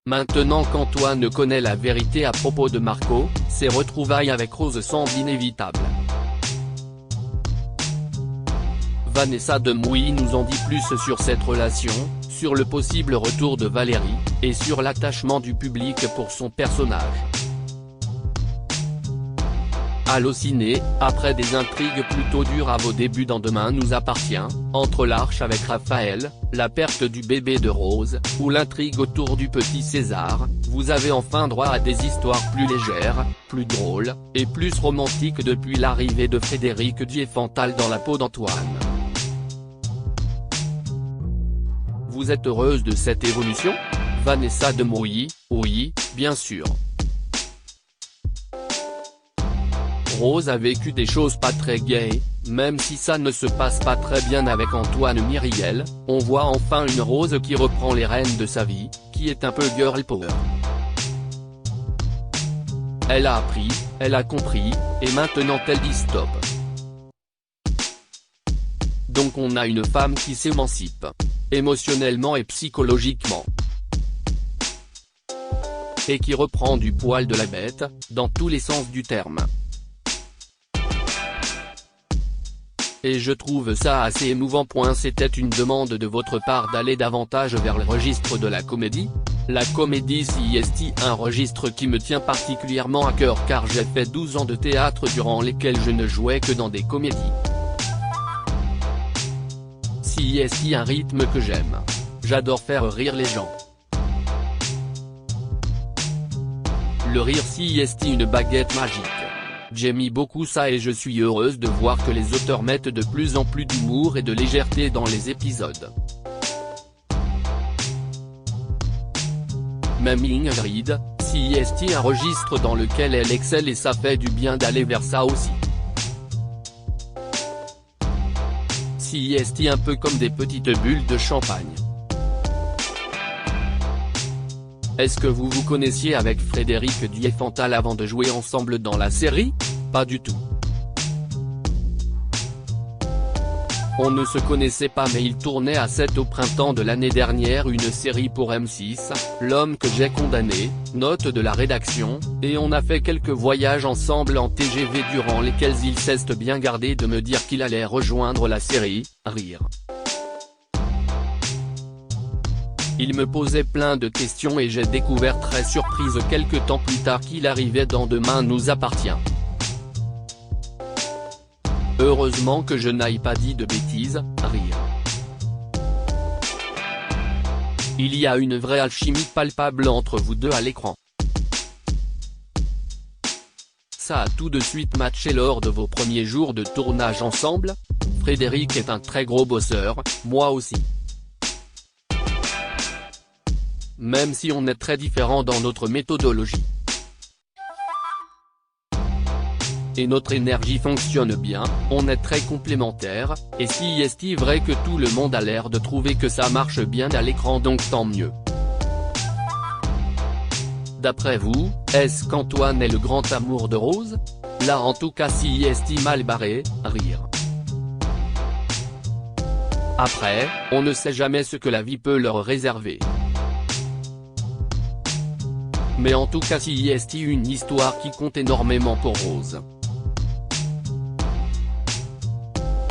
Maintenant qu'Antoine connaît la vérité à propos de Marco, ses retrouvailles avec Rose semblent inévitables. Vanessa Demouy nous en dit plus sur cette relation, sur le possible retour de Valérie, et sur l'attachement du public pour son personnage. Allociné, après des intrigues plutôt dures à vos débuts dans Demain nous appartient, entre l'Arche avec Raphaël, la perte du bébé de Rose, ou l'intrigue autour du petit César, vous avez enfin droit à des histoires plus légères, plus drôles, et plus romantiques depuis l'arrivée de Frédéric Diefenthal dans la peau d'Antoine. Vous êtes heureuse de cette évolution ? Vanessa Demouy, oui, bien sûr. Rose a vécu des choses pas très gaies, même si ça ne se passe pas très bien avec Antoine Myriel, on voit enfin une Rose qui reprend les rênes de sa vie, qui est un peu girl power. Elle a appris, elle a compris, et maintenant elle dit stop. Donc on a une femme qui s'émancipe. Émotionnellement et psychologiquement. Et qui reprend du poil de la bête, dans tous les sens du terme. Et je trouve ça assez émouvant. C'était une demande de votre part d'aller davantage vers le registre de la comédie ? La comédie CIST, un registre qui me tient particulièrement à cœur car j'ai fait 12 ans de théâtre durant lesquels je ne jouais que dans des comédies. CIST, un rythme que j'aime. J'adore faire rire les gens. Le rire CIST, une baguette magique. J'aime beaucoup ça et je suis heureuse de voir que les auteurs mettent de plus en plus d'humour et de légèreté dans les épisodes. Même Ingrid, CIST, un registre dans lequel elle excelle et ça fait du bien d'aller vers ça aussi. CIST, un peu comme des petites bulles de champagne. Est-ce que vous vous connaissiez avec Frédéric Diefenthal avant de jouer ensemble dans la série ? Pas du tout. On ne se connaissait pas mais il tournait à 7 au printemps de l'année dernière une série pour M6, L'homme que j'ai condamné, note de la rédaction, et on a fait quelques voyages ensemble en TGV durant lesquels il s'est bien gardé de me dire qu'il allait rejoindre la série, rire. Il me posait plein de questions et j'ai découvert très surprise quelques temps plus tard qu'il arrivait dans Demain nous appartient. Heureusement que je n'aille pas dit de bêtises, rire. Il y a une vraie alchimie palpable entre vous deux à l'écran. Ça a tout de suite matché lors de vos premiers jours de tournage ensemble. Frédéric est un très gros bosseur, moi aussi. Même si on est très différents dans notre méthodologie. Et notre énergie fonctionne bien, on est très complémentaires, et si est vrai que tout le monde a l'air de trouver que ça marche bien à l'écran donc tant mieux. D'après vous, est-ce qu'Antoine est le grand amour de Rose ? Là en tout cas si est mal barré, rire. Après, on ne sait jamais ce que la vie peut leur réserver. Mais en tout cas si est une histoire qui compte énormément pour Rose.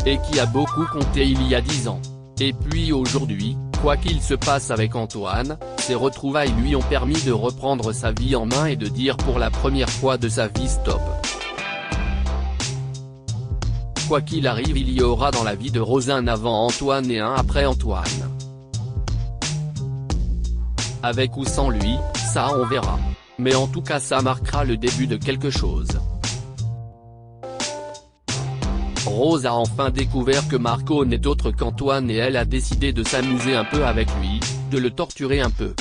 Et qui a beaucoup compté il y a 10 ans. Et puis aujourd'hui, quoi qu'il se passe avec Antoine, ses retrouvailles lui ont permis de reprendre sa vie en main et de dire pour la première fois de sa vie stop. Quoi qu'il arrive il y aura dans la vie de Rose un avant Antoine et un après Antoine. Avec ou sans lui, ça on verra. Mais en tout cas ça marquera le début de quelque chose. Rose a enfin découvert que Marco n'est autre qu'Antoine et elle a décidé de s'amuser un peu avec lui, de le torturer un peu.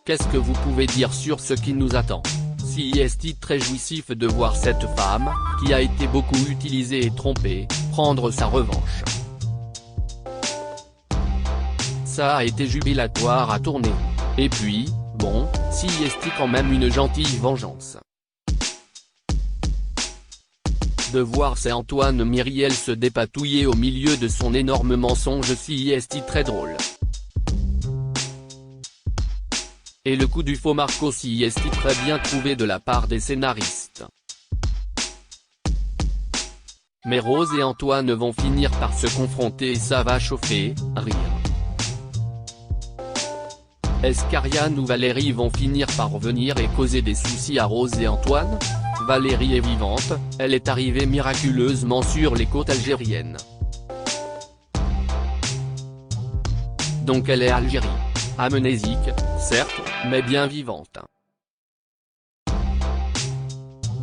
Qu'est-ce que vous pouvez dire sur ce qui nous attend ? Si est très jouissif de voir cette femme, qui a été beaucoup utilisée et trompée, prendre sa revanche. Ça a été jubilatoire à tourner. Et puis, bon, si est quand même une gentille vengeance. De voir c'est Antoine Myriel se dépatouiller au milieu de son énorme mensonge si est très drôle. Et le coup du faux marque aussi est très bien trouvé de la part des scénaristes. Mais Rose et Antoine vont finir par se confronter et ça va chauffer, rire. Est-ce qu'Ariane ou Valérie vont finir par revenir et causer des soucis à Rose et Antoine? Valérie est vivante, elle est arrivée miraculeusement sur les côtes algériennes. Donc elle est Algérie. Amnésique, certes, mais bien vivante.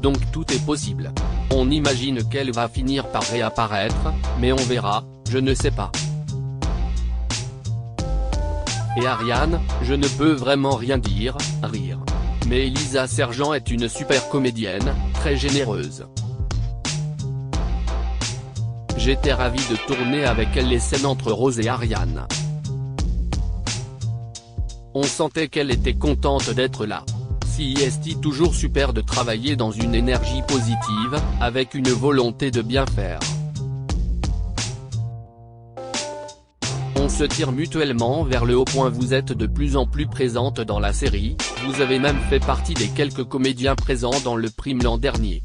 Donc tout est possible. On imagine qu'elle va finir par réapparaître, mais on verra, je ne sais pas. Et Ariane, je ne peux vraiment rien dire, rire. Mais Elisa Sergent est une super comédienne, très généreuse. J'étais ravi de tourner avec elle les scènes entre Rose et Ariane. On sentait qu'elle était contente d'être là. C'est toujours super de travailler dans une énergie positive, avec une volonté de bien faire. On se tire mutuellement vers le haut. Vous êtes de plus en plus présente dans la série, vous avez même fait partie des quelques comédiens présents dans le Prime l'an dernier.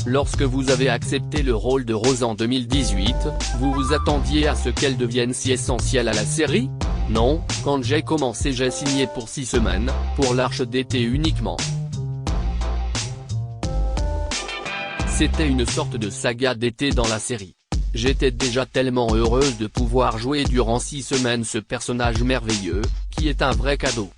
Lorsque vous avez accepté le rôle de Rose en 2018, vous vous attendiez à ce qu'elle devienne si essentielle à la série? Non, quand j'ai commencé j'ai signé pour 6 semaines, pour l'Arche d'été uniquement. C'était une sorte de saga d'été dans la série. J'étais déjà tellement heureuse de pouvoir jouer durant 6 semaines ce personnage merveilleux, qui est un vrai cadeau.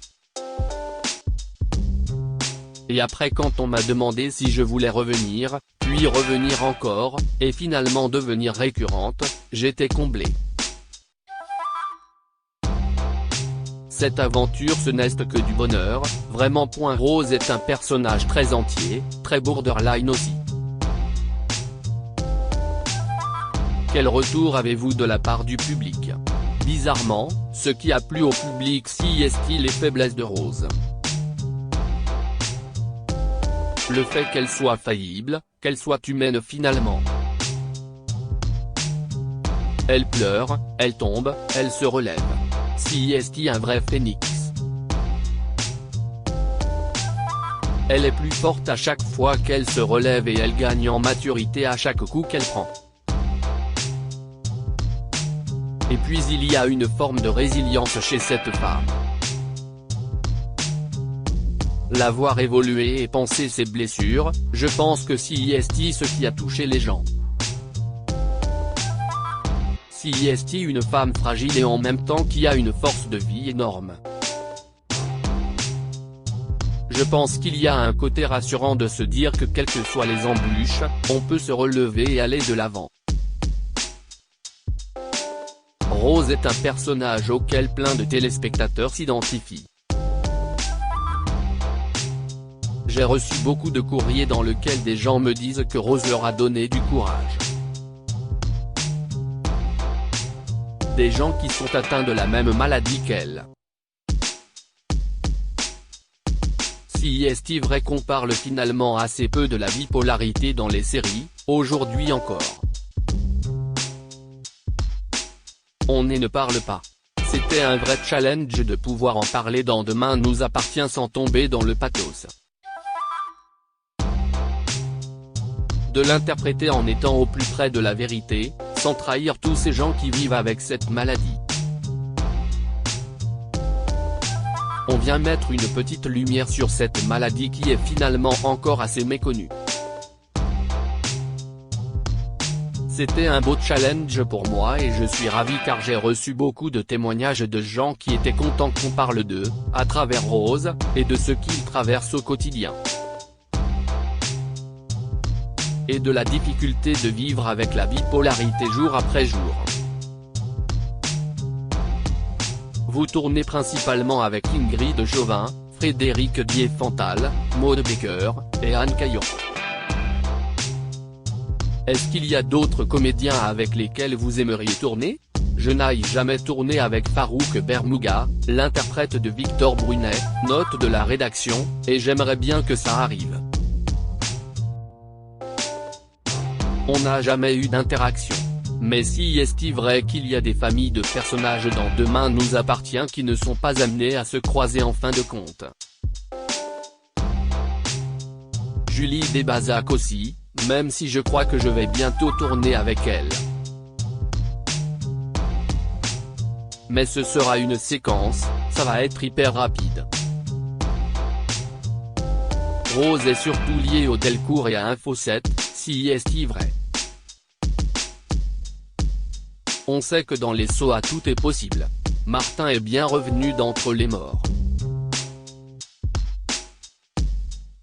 Et après quand on m'a demandé si je voulais revenir, puis revenir encore, et finalement devenir récurrente, j'étais comblée. Cette aventure ce n'est que du bonheur, vraiment. Rose est un personnage très entier, très borderline aussi. Quel retour avez-vous de la part du public? Bizarrement, ce qui a plu au public c'est les faiblesses de Rose. Le fait qu'elle soit faillible, qu'elle soit humaine finalement. Elle pleure, elle tombe, elle se relève. C'est un vrai phénix. Elle est plus forte à chaque fois qu'elle se relève et elle gagne en maturité à chaque coup qu'elle prend. Et puis il y a une forme de résilience chez cette femme. La voir évoluer et penser ses blessures, je pense que c'est ce qui a touché les gens. C'est une femme fragile et en même temps qui a une force de vie énorme. Je pense qu'il y a un côté rassurant de se dire que quelles que soient les embûches, on peut se relever et aller de l'avant. Rose est un personnage auquel plein de téléspectateurs s'identifient. J'ai reçu beaucoup de courriers dans lesquels des gens me disent que Rose leur a donné du courage. Des gens qui sont atteints de la même maladie qu'elle. C'est vrai qu'on parle finalement assez peu de la bipolarité dans les séries, aujourd'hui encore. On ne parle pas. C'était un vrai challenge de pouvoir en parler dans Demain nous appartient sans tomber dans le pathos. De l'interpréter en étant au plus près de la vérité, sans trahir tous ces gens qui vivent avec cette maladie. On vient mettre une petite lumière sur cette maladie qui est finalement encore assez méconnue. C'était un beau challenge pour moi et je suis ravi car j'ai reçu beaucoup de témoignages de gens qui étaient contents qu'on parle d'eux, à travers Rose, et de ce qu'ils traversent au quotidien. Et de la difficulté de vivre avec la bipolarité jour après jour. Vous tournez principalement avec Ingrid Chauvin, Frédéric Diefenthal, Maud Baker, et Anne Caillon. Est-ce qu'il y a d'autres comédiens avec lesquels vous aimeriez tourner? Je n'ai jamais tourné avec Farouk Bermouga, l'interprète de Victor Brunet, note de la rédaction, et j'aimerais bien que ça arrive. On n'a jamais eu d'interaction. Mais si est-il vrai qu'il y a des familles de personnages dans Demain nous appartient qui ne sont pas amenés à se croiser en fin de compte. Julie Desbazac aussi, même si je crois que je vais bientôt tourner avec elle. Mais ce sera une séquence, ça va être hyper rapide. Rose est surtout liée au Delcourt et à Info 7, si est-il vrai. On sait que dans les SOA tout est possible. Martin est bien revenu d'entre les morts.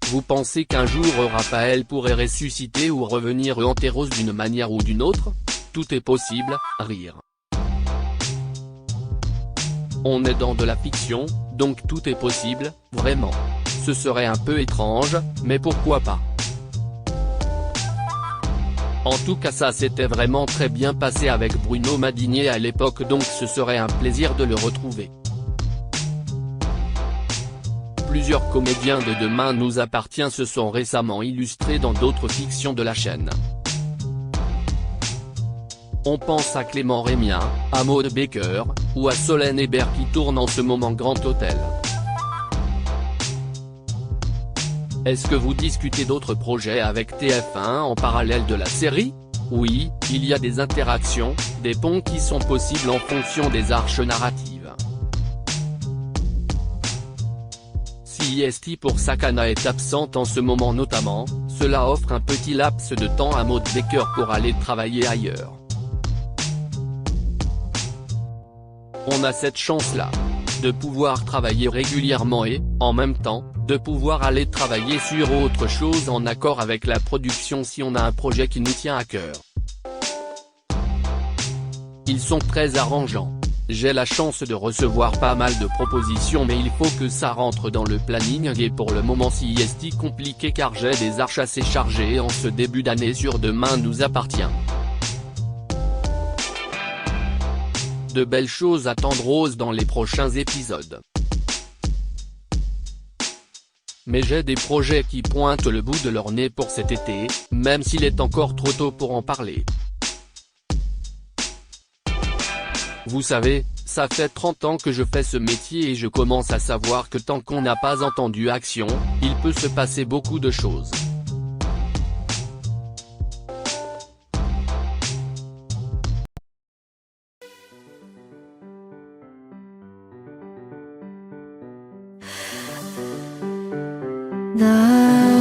Vous pensez qu'un jour Raphaël pourrait ressusciter ou revenir hanter Rose d'une manière ou d'une autre? Tout est possible, rire. On est dans de la fiction, donc tout est possible, vraiment. Ce serait un peu étrange, mais pourquoi pas. En tout cas ça s'était vraiment très bien passé avec Bruno Madinier à l'époque donc ce serait un plaisir de le retrouver. Plusieurs comédiens de Demain nous appartient se sont récemment illustrés dans d'autres fictions de la chaîne. On pense à Clément Rémien, à Maud Baker, ou à Solène Hébert qui tourne en ce moment Grand Hôtel. Est-ce que vous discutez d'autres projets avec TF1 en parallèle de la série? Oui, il y a des interactions, des ponts qui sont possibles en fonction des arches narratives. Si est pour Sakana est absente en ce moment notamment, cela offre un petit laps de temps à Maud Baker pour aller travailler ailleurs. On a cette chance-là. De pouvoir travailler régulièrement et, en même temps, de pouvoir aller travailler sur autre chose en accord avec la production si on a un projet qui nous tient à cœur. Ils sont très arrangeants. J'ai la chance de recevoir pas mal de propositions mais il faut que ça rentre dans le planning et pour le moment c'est compliqué car j'ai des arches assez chargées en ce début d'année sur Demain nous appartient. De belles choses attendent Rose dans les prochains épisodes. Mais j'ai des projets qui pointent le bout de leur nez pour cet été, même s'il est encore trop tôt pour en parler. Vous savez, ça fait 30 ans que je fais ce métier et je commence à savoir que tant qu'on n'a pas entendu action, il peut se passer beaucoup de choses. 나